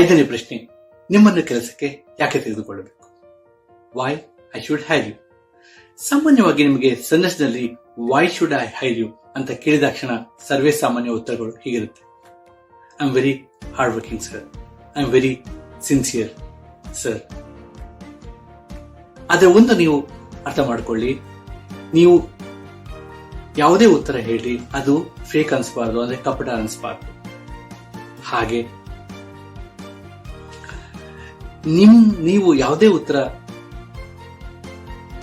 5ನೇ ಪ್ರಶ್ನೆ, ನಿಮ್ಮನ್ನು ಕೆಲಸಕ್ಕೆ ಯಾಕೆ ತೆಗೆದುಕೊಳ್ಳಬೇಕು? Why I should hire you. ಸಾಮಾನ್ಯವಾಗಿ ನಿಮಗೆ ಸಂದರ್ಶನದಲ್ಲಿ why should I hire you ಅಂತ ಕೇಳಿದಾಕ್ಷಣ ಸರ್ವೇ ಸಾಮಾನ್ಯ ಉತ್ತರಗಳು ಹೀಗಿರುತ್ತೆ: I am very hard working sir, I am very sincere sir. ಆದ್ರೆ ಒಂದು ನೀವು ಅರ್ಥ ಮಾಡ್ಕೊಳ್ಳಿ, ನೀವು ಯಾವುದೇ ಉತ್ತರ ಹೇಳಿ ಅದು ಫೇಕ್ ಅನ್ಸ್ಬಾರ್ದು, ಅಂದ್ರೆ ಕಪಟ ಅನ್ಸ್ಬಾರ್ದು. ಹಾಗೆ ನೀವು ಯಾವುದೇ ಉತ್ತರ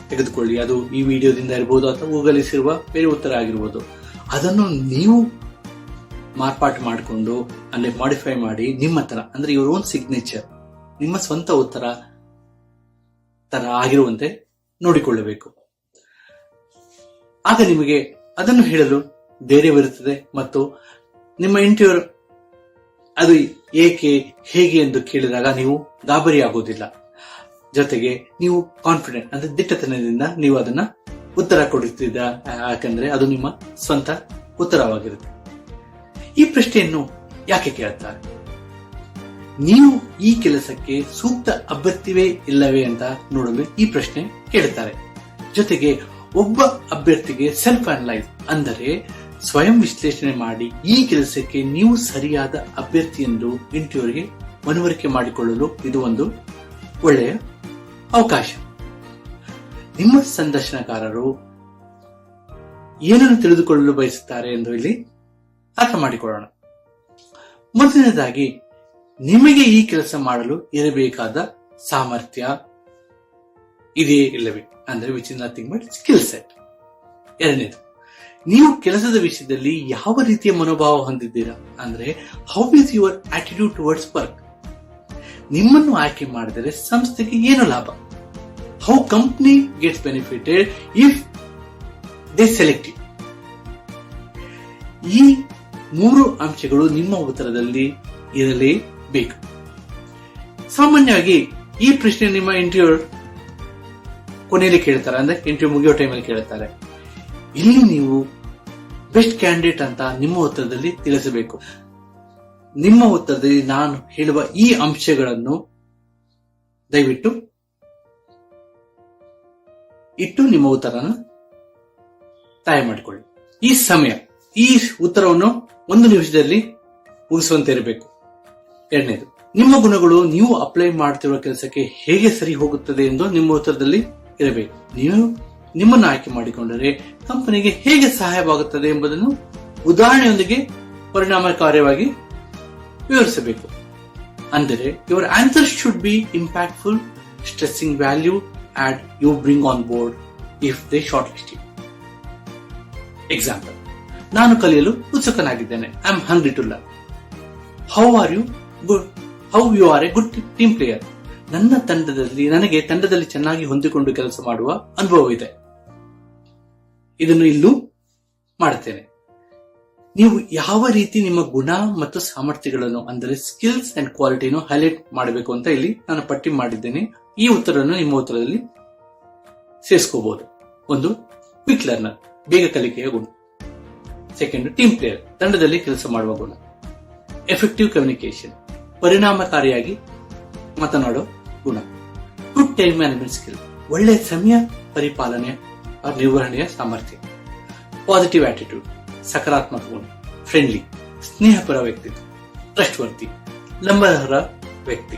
ತೆಗೆದುಕೊಳ್ಳಿ, ಅದು ಈ ವಿಡಿಯೋದಿಂದ ಇರಬಹುದು ಅಥವಾ ಗೂಗಲಿಸಿರುವ ಬೇರೆ ಉತ್ತರ ಆಗಿರ್ಬೋದು, ಅದನ್ನು ನೀವು ಮಾರ್ಪಾಟು ಮಾಡಿಕೊಂಡು ಅಂದ್ರೆ ಮಾಡಿಫೈ ಮಾಡಿ ನಿಮ್ಮ ತರ, ಅಂದ್ರೆ ಯುವರ್ ಓನ್ ಸಿಗ್ನೇಚರ್, ನಿಮ್ಮ ಸ್ವಂತ ಉತ್ತರ ತರ ಆಗಿರುವಂತೆ ನೋಡಿಕೊಳ್ಳಬೇಕು. ಆಗ ನಿಮಗೆ ಅದನ್ನು ಹೇಳಲು ಧೈರ್ಯವಿರುತ್ತದೆ ಮತ್ತು ನಿಮ್ಮ ಇಂಟರ್ವ್ಯೂರ್ ಅದು ಏಕೆ ಹೇಗೆ ಎಂದು ಕೇಳಿದಾಗ ನೀವು ಗಾಬರಿ ಆಗುವುದಿಲ್ಲ. ಜೊತೆಗೆ ನೀವು ಕಾನ್ಫಿಡೆಂಟ್ ಅಂದ್ರೆ ದಿಟ್ಟತನದಿಂದ ನೀವು ಅದನ್ನ ಉತ್ತರ ಕೊಡುತ್ತಿದ್ದ, ಯಾಕಂದ್ರೆ ಅದು ನಿಮ್ಮ ಸ್ವಂತ ಉತ್ತರವಾಗಿರುತ್ತೆ. ಈ ಪ್ರಶ್ನೆಯನ್ನು ಯಾಕೆ ಕೇಳುತ್ತಾರೆ? ನೀವು ಈ ಕೆಲಸಕ್ಕೆ ಸೂಕ್ತ ಅಭ್ಯರ್ಥಿವೇ ಇಲ್ಲವೇ ಅಂತ ನೋಡಲು ಈ ಪ್ರಶ್ನೆ ಕೇಳುತ್ತಾರೆ. ಜೊತೆಗೆ ಒಬ್ಬ ಅಭ್ಯರ್ಥಿಗೆ ಸೆಲ್ಫ್ ಅನಲೈಸ್ ಅಂದರೆ ಸ್ವಯಂ ವಿಶ್ಲೇಷಣೆ ಮಾಡಿ ಈ ಕೆಲಸಕ್ಕೆ ನೀವು ಸರಿಯಾದ ಅಭ್ಯರ್ಥಿ ಎಂದು ಇಂಟರ್ವ್ಯೂಗೆ ಮನವರಿಕೆ ಮಾಡಿಕೊಳ್ಳಲು ಇದು ಒಂದು ಒಳ್ಳೆಯ ಅವಕಾಶ. ನಿಮ್ಮ ಸಂದರ್ಶನಕಾರರು ಏನನ್ನು ತಿಳಿದುಕೊಳ್ಳಲು ಬಯಸುತ್ತಾರೆ ಎಂದು ಇಲ್ಲಿ ಅರ್ಥ ಮಾಡಿಕೊಳ್ಳೋಣ. ಮೊದಲನೇದಾಗಿ, ನಿಮಗೆ ಈ ಕೆಲಸ ಮಾಡಲು ಇರಬೇಕಾದ ಸಾಮರ್ಥ್ಯ ಇದೆಯೇ ಇಲ್ಲವೇ, ಅಂದ್ರೆ which is nothing but skill set. ಎರಡನೇದು, ನೀವು ಕೆಲಸದ ವಿಷಯದಲ್ಲಿ ಯಾವ ರೀತಿಯ ಮನೋಭಾವ ಹೊಂದಿದ್ದೀರಾ, ಅಂದ್ರೆ how is your attitude towards work. ನಿಮ್ಮನ್ನು ಆಯ್ಕೆ ಮಾಡಿದರೆ ಸಂಸ್ಥೆಗೆ ಏನು ಲಾಭ, how company gets benefited if they select you. ಈ 3 ಅಂಶಗಳು ನಿಮ್ಮ ಉತ್ತರದಲ್ಲಿ ಇರಲೇಬೇಕು. ಸಾಮಾನ್ಯವಾಗಿ ಈ ಪ್ರಶ್ನೆ ನಿಮ್ಮ ಇಂಟರ್ವ್ಯೂ ಕೊನೆಯಲ್ಲಿ ಕೇಳ್ತಾರೆ, ಅಂದ್ರೆ ಇಂಟರ್ವ್ಯೂ ಮುಗಿಯೋ ಟೈಮಲ್ಲಿ ಕೇಳುತ್ತಾರೆ. ಇಲ್ಲಿ ನೀವು ಬೆಸ್ಟ್ ಕ್ಯಾಂಡಿಡೇಟ್ ಅಂತ ನಿಮ್ಮ ಉತ್ತರದಲ್ಲಿ ತಿಳಿಸಬೇಕು. ನಿಮ್ಮ ಉತ್ತರದಲ್ಲಿ ನಾನು ಹೇಳುವ ಈ ಅಂಶಗಳನ್ನು ದಯವಿಟ್ಟು ಇಟ್ಟು ನಿಮ್ಮ ಉತ್ತರನ ತಯಾರು ಮಾಡಿಕೊಳ್ಳಿ. ಈ ಉತ್ತರವನ್ನು 1 ನಿಮಿಷದಲ್ಲಿ ಮುಗಿಸುವಂತೆ ಇರಬೇಕು. ಎರಡನೇದು, ನಿಮ್ಮ ಗುಣಗಳು ನೀವು ಅಪ್ಲೈ ಮಾಡ್ತಿರುವ ಕೆಲಸಕ್ಕೆ ಹೇಗೆ ಸರಿ ಹೋಗುತ್ತದೆ ಎಂದು ನಿಮ್ಮ ಉತ್ತರದಲ್ಲಿ ಇರಬೇಕು. ನೀವು ನಿಮ್ಮನ್ನು ಆಯ್ಕೆ ಮಾಡಿಕೊಂಡರೆ ಕಂಪನಿಗೆ ಹೇಗೆ ಸಹಾಯವಾಗುತ್ತದೆ ಎಂಬುದನ್ನು ಉದಾಹರಣೆಯೊಂದಿಗೆ ಪರಿಣಾಮಕಾರಿಯಾಗಿ ವಿವರಿಸಬೇಕು. ಅಂದರೆ your answer should be impactful, stressing value add you bring on board if they shortlist you. Example, ನಾನು ಕಲಿಯಲು ಉತ್ಸುಕನಾಗಿದ್ದೇನೆ. I am hungry to learn. How you are a good team player. ನನಗೆ ತಂಡದಲ್ಲಿ ಚೆನ್ನಾಗಿ ಹೊಂದಿಕೊಂಡು ಕೆಲಸ ಮಾಡುವ ಅನುಭವವಿದೆ. ಇದನ್ನು ಇಲ್ಲೂ ಮಾಡುತ್ತೇನೆ. ನೀವು ಯಾವ ರೀತಿ ನಿಮ್ಮ ಗುಣ ಮತ್ತು ಸಾಮರ್ಥ್ಯಗಳನ್ನು ಅಂದರೆ ಸ್ಕಿಲ್ಸ್ ಅಂಡ್ ಕ್ವಾಲಿಟಿಯನ್ನು ಹೈಲೈಟ್ ಮಾಡಬೇಕು ಅಂತ ಇಲ್ಲಿ ನಾನು ಪಟ್ಟಿ ಮಾಡಿದ್ದೇನೆ. ಈ ಉತ್ತರವನ್ನು ನಿಮ್ಮ ಉತ್ತರದಲ್ಲಿ ಸೇರಿಸ್ಕೋಬಹುದು. 1, ಕ್ವಿಕ್ ಲರ್ನರ್, ಬೇಗ ಕಲಿಕೆಯ ಗುಣ. 2, ಟೀಮ್ ಪ್ಲೇಯರ್, ತಂಡದಲ್ಲಿ ಕೆಲಸ ಮಾಡುವ ಗುಣ. ಎಫೆಕ್ಟಿವ್ ಕಮ್ಯುನಿಕೇಶನ್, ಪರಿಣಾಮಕಾರಿಯಾಗಿ ಮಾತನಾಡೋ ಗುಣ. ಗುಡ್ ಟೈಮ್ ಮ್ಯಾನೇಜ್ಮೆಂಟ್ ಸ್ಕಿಲ್, ಒಳ್ಳೆಯ ಸಮಯ ಪರಿಪಾಲನೆ ನಿರ್ವಹಣೆಯ ಸಾಮರ್ಥ್ಯ. ಪಾಸಿಟಿವ್ ಆಟಿಟ್ಯೂಡ್, ಸಕಾರಾತ್ಮಕ ಗುಣ. ಫ್ರೆಂಡ್ಲಿ, ಸ್ನೇಹಪರ ವ್ಯಕ್ತಿತ್ವ. ಟ್ರಸ್ಟ್ ವರ್ತಿ, ನಂಬರರ್ಹ ವ್ಯಕ್ತಿ.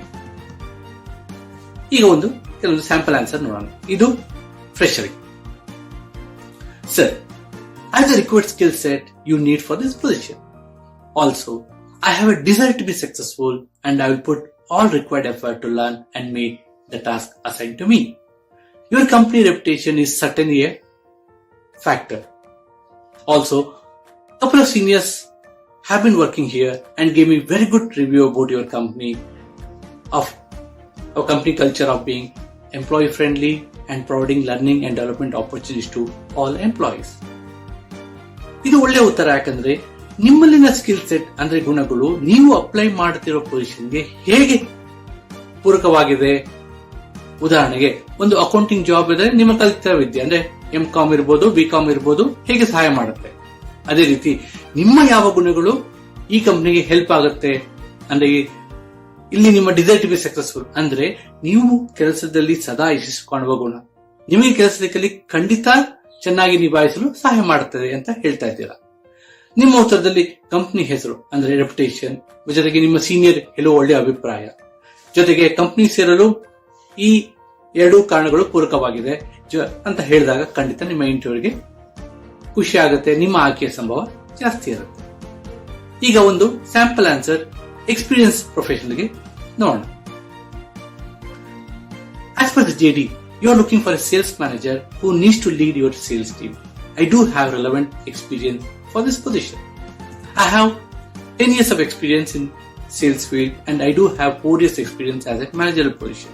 ಈಗ ಕೆಲವೊಂದು ಸ್ಯಾಂಪಲ್ ಆನ್ಸರ್ ನೋಡೋಣ. ಇದು fresher. Sir, as the required skill set you need for this position. Also, I have a desire to be successful and I will put all required effort to learn and meet the task assigned to me. Your company reputation is certainly a factor. Also, a couple of seniors have been working here and gave me very good review about your company, of our company culture of being employee friendly and providing learning and development opportunities to all employees. ಇದು ಒಳ್ಳೆಯ ಉತ್ತರ. ಯಾಕಂದ್ರೆ ನಿಮ್ಮಲ್ಲಿನ skill set ಅಂದ್ರೆ ಗುಣಗಳು ನೀವು apply ಮಾಡುತ್ತಿರೋ ಪೊಸಿಷನ್ಗೆ ಹೇಗೆ ಪೂರಕವಾಗಿದೆ. ಉದಾಹರಣೆಗೆ, ಒಂದು ಅಕೌಂಟಿಂಗ್ ಜಾಬ್ ಇದ್ರೆ ನಿಮ್ಮ ಕಲಿತ ವಿದ್ಯೆ ಅಂದ್ರೆ MCOM ಇರ್ಬೋದು, BCOM ಇರ್ಬೋದು, ಹೇಗೆ ಸಹಾಯ ಮಾಡುತ್ತೆ. ಅದೇ ರೀತಿ ನಿಮ್ಮ ಯಾವ ಗುಣಗಳು ಈ ಕಂಪನಿಗೆ ಹೆಲ್ಪ್ ಆಗುತ್ತೆ ಅಂದ್ರೆ ಇಲ್ಲಿ ನಿಮ್ಮ ಡಿಸೈರ್ ಟು ಬಿ ಸಕ್ಸಸ್ಫುಲ್ ಅಂದ್ರೆ ನೀವು ಕೆಲಸದಲ್ಲಿ ಸದಾ ಯಶಸ್ಸು ಕಾಣುವ ಗುಣ ನಿಮಗೆ ಕೆಲಸದಲ್ಲಿ ಖಂಡಿತ ಚೆನ್ನಾಗಿ ನಿಭಾಯಿಸಲು ಸಹಾಯ ಮಾಡುತ್ತದೆ ಅಂತ ಹೇಳ್ತಾ ಇದ್ದೀರಾ. ನಿಮ್ಮ ಉತ್ತರದಲ್ಲಿ ಕಂಪನಿ ಹೆಸರು ಅಂದ್ರೆ ರೆಪ್ಯುಟೇಷನ್ ಜೊತೆಗೆ ನಿಮ್ಮ ಸೀನಿಯರ್ ಹೇಳುವ ಒಳ್ಳೆಯ ಅಭಿಪ್ರಾಯ ಜೊತೆಗೆ ಕಂಪನಿ ಸೇರಲು ಈ ಎರಡೂ ಕಾರಣಗಳು ಪೂರಕವಾಗಿದೆ ಅಂತ ಹೇಳಿದಾಗ ಖಂಡಿತ ನಿಮ್ಮ ಇಂಟರ್ವ್ಯೂಗೆ ಖುಷಿ ಆಗುತ್ತೆ, ನಿಮ್ಮ ಆಯ್ಕೆಯ ಸಂಭವ ಜಾಸ್ತಿ ಇರುತ್ತೆ. ಈಗ ಒಂದು ಸ್ಯಾಂಪಲ್ ಆನ್ಸರ್ ಎಕ್ಸ್ಪೀರಿಯನ್ಸ್ ಪ್ರೊಫೆಷನಲ್ಗೆ ನೋಡೋಣ. As per the JD, you are looking for a sales manager who needs to lead your sales team. I do have relevant experience for this position. I have 10 years of experience in sales field and I do have 4 years experience as a managerial position.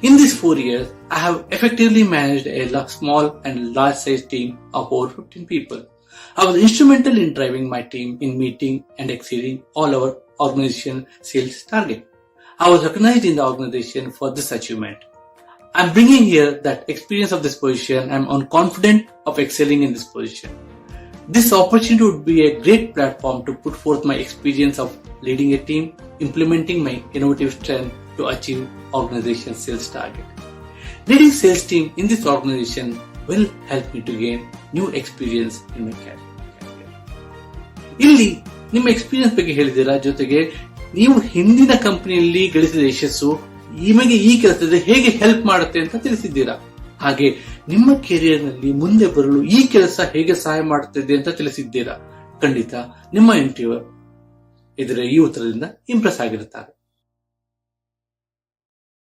In these 4 years, I have effectively managed a small and large size team of over 15 people. I was instrumental in driving my team in meeting and exceeding all our organization sales target. I was recognized in the organization for this achievement. I'm bringing here that experience of this position. I'm confident of excelling in this position. This opportunity would be a great platform to put forth my experience of leading a team, implementing my innovative strength to achieve organization sales target. Leading sales team in this organization will help me to gain new experience in my career. ಇಲ್ಲಿ ನಿಮ್ಮ experience ಬಗ್ಗೆ ಹೇಳಿದ್ದೀರಾ, ಜೊತೆಗೆ ನೀವು ಹಿಂದಿನ ಕಂಪನಿಯಲ್ಲಿ ಗಳಿಸಿದ ಯಶಸ್ಸು ನಿಮಗೆ ಈ ಕೆಲಸದಲ್ಲಿ ಹೇಗೆ ಹೆಲ್ಪ್ ಮಾಡುತ್ತೆ ಅಂತ ತಿಳಿಸಿದ್ದೀರಾ. ಹಾಗೆ ನಿಮ್ಮ ಕೆರಿಯರ್ ನಲ್ಲಿ ಮುಂದೆ ಬರಲು ಈ ಕೆಲಸ ಹೇಗೆ ಸಹಾಯ ಮಾಡುತ್ತದೆ ಅಂತ ತಿಳಿಸಿದ್ದೀರಾ. ಖಂಡಿತ ನಿಮ್ಮ ಇಂಟರ್ವ್ಯೂವರ್ ಇದರ ಈ ಉತ್ತರದಿಂದ ಇಂಪ್ರೆಸ್ ಆಗಿರುತ್ತಾರೆ.